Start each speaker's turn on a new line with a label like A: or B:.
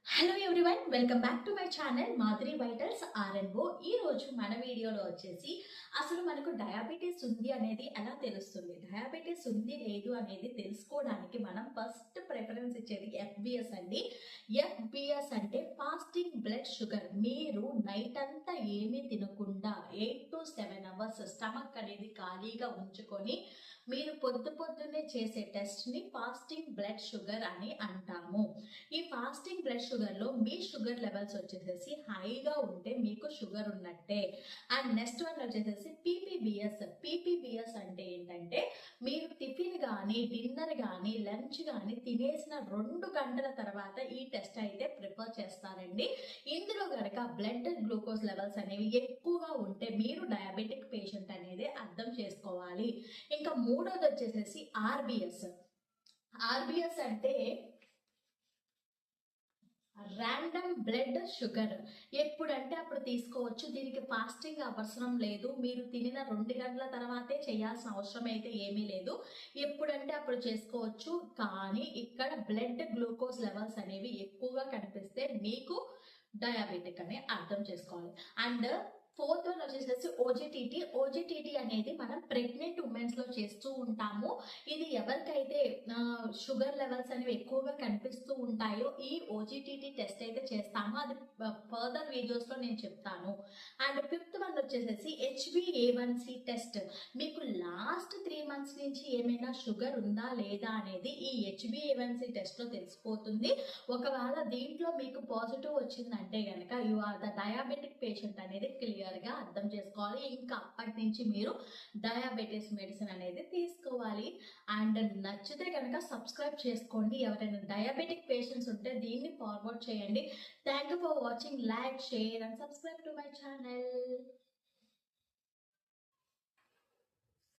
A: Hello everyone, welcome back to my channel Madhuri vitals RNO. ఈ రోజు మన వీడియోలో వచ్చేసి అసలు మనకు డయాబెటీస్ ఉంది అనేది ఎలా తెలుస్తుంది, డయాబెటీస్ ఉంది లేదు అనేది తెలుసుకోవడానికి మనం ఫస్ట్ ప్రిఫరెన్స్ ఇచ్చేది ఎఫ్బిఎస్ అండి. ఎఫ్బిఎస్ అంటే ఫాస్టింగ్ బ్లడ్ షుగర్. మీరు నైట్ అంతా ఏమీ తినకుండా 8 to 7 అవర్స్ స్టమక్ అనేది ఖాళీగా ఉంచుకొని మీరు పొద్దున్నే చేసే టెస్ట్ని ఫాస్టింగ్ బ్లడ్ షుగర్ అని అంటాము. ఈ ఫాస్టింగ్ బ్లడ్ షుగర్లో మీ షుగర్ లెవెల్స్ వచ్చేసేసి హైగా ఉంటే మీకు షుగర్ ఉన్నట్టే. అండ్ నెక్స్ట్ వన్ వచ్చేసేసి పీపీబిఎస్ అంటే ఏంటంటే మీరు టిఫిన్ కానీ డిన్నర్ కానీ లంచ్ కానీ తినేసిన 2 గంటల తర్వాత ఈ టెస్ట్ అయితే ప్రిఫర్ చేస్తారండి. ఇందులో కనుక బ్లడ్ గ్లూకోజ్ లెవెల్స్ అనేవి ఎక్కువగా ఉంటే మీరు డయాబెటిక్ పేషెంట్ అనేది అర్థం చేసుకోవాలి. ఇంకా మూడోది వచ్చేసేసి ఆర్బిఎస్ అంటే ర్యాండమ్ బ్లడ్ షుగర్. ఎప్పుడంటే అప్పుడు తీసుకోవచ్చు, దీనికి ఫాస్టింగ్ అవసరం లేదు. మీరు తినిన 2 గంటల తర్వాతే చేయాల్సిన అవసరం అయితే ఏమీ లేదు, ఎప్పుడంటే అప్పుడు చేసుకోవచ్చు. కానీ ఇక్కడ బ్లడ్ గ్లూకోజ్ లెవెల్స్ అనేవి ఎక్కువగా కనిపిస్తే మీకు డయాబెటిక్ అని అర్థం చేసుకోవాలి. అండ్ ఫోర్త్ వన్ వచ్చేసేసి ఓజిటిటి అనేది మనం ప్రెగ్నెంట్ ఉమెన్స్ లో చేస్తూ ఉంటాము. ఇది ఎవరికైతే షుగర్ లెవెల్స్ అనేవి ఎక్కువగా కనిపిస్తూ ఉంటాయో ఈ ఓజిటిటి టెస్ట్ అయితే చేస్తాము. అది ఫర్దర్ వీడియోస్ లో నేను చెప్తాను. అండ్ ఫిఫ్త్ వన్ వచ్చేసేసి HbA1c టెస్ట్. మీకు లాస్ట్ 3 months నుంచి ఏమైనా షుగర్ ఉందా లేదా అనేది ఈ HbA1c టెస్ట్ లో తెలిసిపోతుంది. ఒకవేళ దీంట్లో మీకు పాజిటివ్ వచ్చిందంటే కనుక you are the diabetic patient అనేది క్లియర్ గా అర్థం చేసుకోవాలి. ఇంకా అప్పటి నుంచి మీరు డయాబెటీస్ మెడిసిన్ అనేది తీసుకోవాలి. అండ్ నచ్చితే కనుక సబ్స్క్రైబ్ చేసుకోండి. ఎవరైనా డయాబెటిక్ పేషెంట్స్ ఉంటే దీన్ని ఫార్వర్డ్ చేయండి. Thank you for watching. Like, share and subscribe to my channel.